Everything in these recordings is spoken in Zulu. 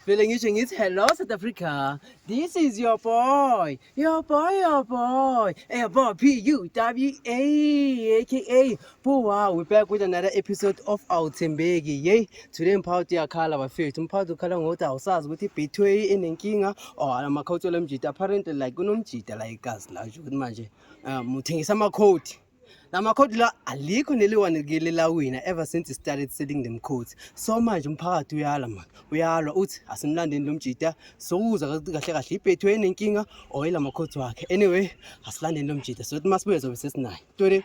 Feeling itching is hello South Africa. This is your boy. Your boy. Hey, your boy PUWA, aka Wow. We're back with another episode of Outembegi. Yay. Today mphawuthi yakhala bafethu. Mphawuthi ukhala ngokuthi awusazi ukuthi betway inenkinga or amakhawuthela emjida apparently like kunomjida la igazi la ukuthi manje uthengisa amakhodi. Now code la alikho neliwanekile la wina ever since he started selling them codes. So manje umphakathi uyalwa uthi asimlandeni lo mjida sokuza kahle kahle ibhethwe enenkinga oyela makhothi wakhe. Anyway, asilandeni lo mjida so masibuye zobe sesinayo. Tore.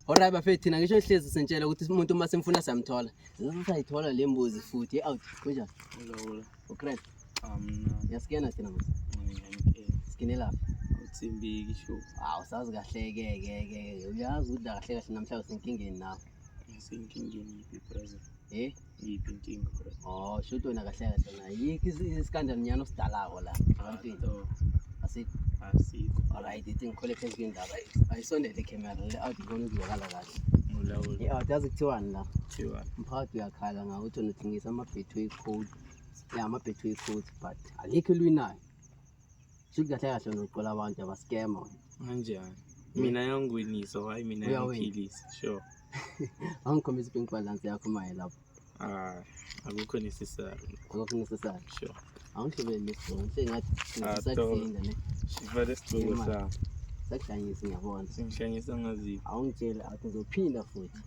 Alright bafethu thina ngisho ihlezi sentshela ukuthi umuntu uma semfuna samthola. Sizayithola le mbuzi futhi out. Kunjani? Hola. Ukrent. Yaskena thina manje. Skinela. Utsimbi kisho. Usazi kahle ke. Uyazi ukuthi kahle kahle namhlanje senkingeni nawe. Senkingeni iPresident. Yiphi inkinga President? Shoot wena kahle kahle na. Yiki iskandal nyano osidalako la. Abantwini. Asikho. Alright, ithi ngikhole phezu kwendaba. Ayisondele camera le out ngone kuzwakala kahle. Mulawuli. Yazi kuthiwani la? Kuthiwani? Mphakathi uyakhala ngakuthi unothengisa ama-betway code. Ama-betway codes but alikho lwinayo. Shoot kahle kahle unoqola abantu abascammer. Kanjani? Mina yangiwinisa hayi mina yangiphilisa. Sure. Angikhombisa bank balance yakho maye lapho. Akukho necessary. Akukho necessary. Sure. Awuhlebele lesibona sengathi ngisakuthinda ne. Shiva lesicoko sami. Sakuhlanyisa ngiyabona. Singihlanyisa ngaziphi? Awungitshela athi ngizophinda futhi.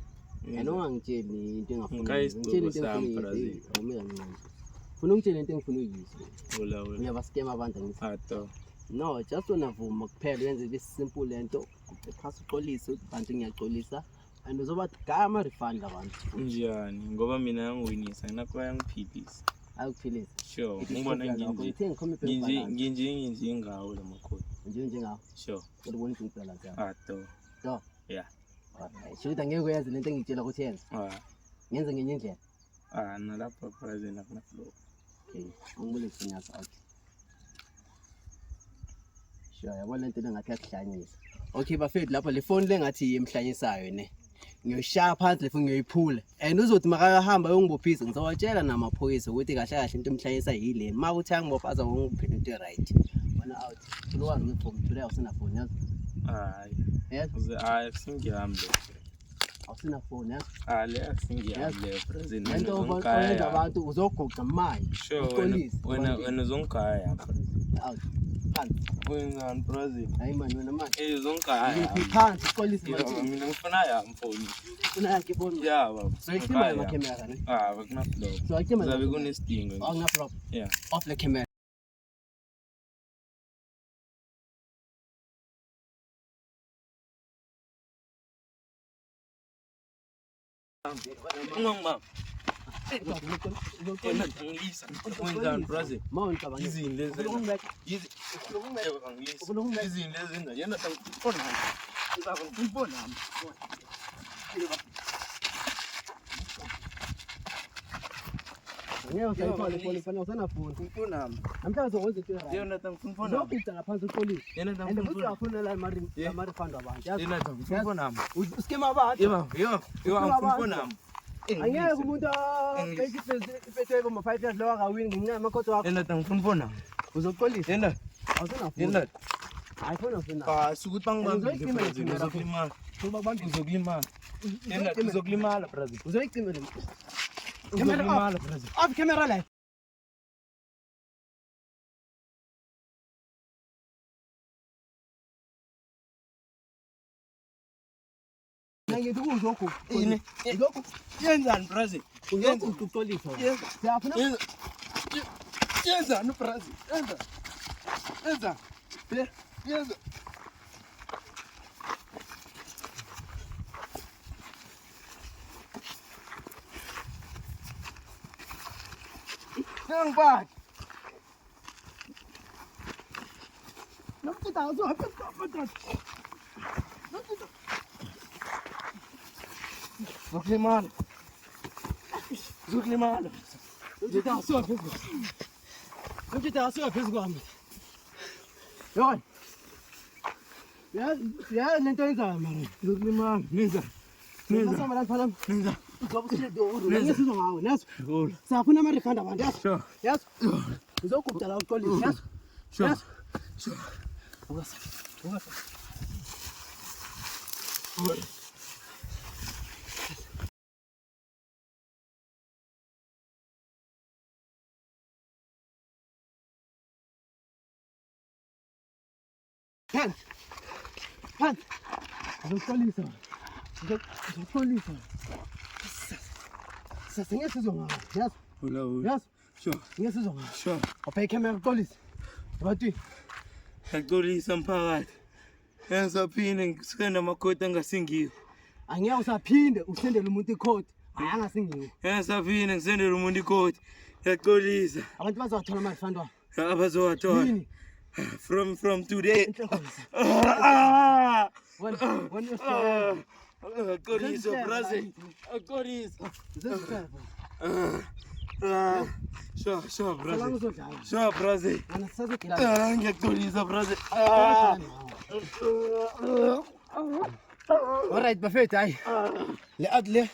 Yena ungangitsheli into engafuni. Ngitshela into engifuni. Awumela manje. Ufuna ungitshela into engifuna uyizwe. Hola. Uyabaskema abantu ngithi. No, just unavuma kuphela yenze ibe simple lento. Phasa uxolise abantu ngiyaxolisa. And uzoba gama refund abantu. Njani ngoba mina yangiwinisa nginakuba yangiphilisa. Akuphilisa. Sure. Ngibona nginje ngawo la makhodi. Nje ngawo. Sure. Kodwa ubona into impela To. Yeah. Alright. Shoda ngeke uyazi lento engitshela ukuthi yenze. Ngenze ngenye indlela. Nalapha President akuna flow. Okay. Angibule sinyaza out. Sure, yabona lento lengathi yakuhlanyisa. Okay bafethu lapha le phone lengathi yemhlanyisayo ne. Ngiyoshaya phansi le phone ngiyoyiphula. And uzothi makahamba yongibophisa ngizowatshela namaphoyisa ukuthi kahle kahle into emhlanyisa yile. Makuthi angibophaza ngongiphendula into right. Wena out. Kulokwazi ngifone today awusina phone yazi. Hayi singiyambe. Awusina phone yazi. Le asingiyambe President. Lento oyenza abantu uzoguqa manje. Sure. Wena uzongigaya President. Out. Phansi. Wena President. Hayi manje wena manje. Uzongigaya. Phansi polisi manje. Mina ngifuna yamfoni. Ufuna yakhe phone. Yeah baba. So ikima la camera ne. Akuna flow. So ikima la. Zabe kunesidingo. Akuna flow. Yeah. Off the camera. Ngomama. Ngilisa. Wenzani Brazil? Mawuncabanga. Izini lezi. Izini lezi yena ngifona. Ngifona. Ngeke usayifole phone fana usana phone. Ngifona. Namhlanje uzokwenza into right. Yena ngifona. Uzokupita ngaphansi upolisi. Yena And futhi uyafuna la refund abantu. Yena ngifona. Uskema abantu. Yo, ngifona. Angeke umuntu iphethe kuma 5 years lo akawini ngenxa yamakhothi wakho. Yena ngifona. Uzopolisa. Yena. Awusana phone. Ayifona ufuna. Sukuthi bangibambe uzokulimala. Kuba abantu uzokulimala. Yena uzokulimala Brazil. Uzoyicimela. Uzokulimala Brazil. Off camera la. Nangithi kuzokho. Yini? Lokho Yenzani Brazil? uzokho uxolisa. Siyafuna. Yenzani Brazil? Yenza. Yenza. Yang bad. so phezulu kwami. Zokulimala. Zokulimala. Ngithatha so phezulu. Ngithatha so phezulu kwami. Yona. Ya lento yenzayo mara. Zokulimala. Nenza. Nenza mara mfana. Nenza. Uzobuhle doro. Ngesizwe ngawe, naso. Safuna ama refund abantu, yazi? Yazi? Uzokubhala uxolise, yazi? Yazi? Sure. Ungasa. Hands. Uzoxolisa. Sasa ngesizwe ngawe, yazi? Yazi? Sure. Ngesizwe ngawe. Sure. Awuphe camera uxolise. Bathi Ngiyaxolisa mphakathi. Engisaphinde ngisenda amakhodi angasingiyo. angeke usaphinde usendele umuntu ikhodi. Hayi angasingiwe. Engisaphinde ngisendele umuntu ikhodi. Ngiyaxolisa. Abantu bazawathola ama refund wabo. Abazowathola. Yini? From today. Ngiyaxolisa brother. Ngiyaxolisa. Sure, brother. Sure, brother. Ngiyaxolisa, brother. Alright bafethu hayi. Le adle.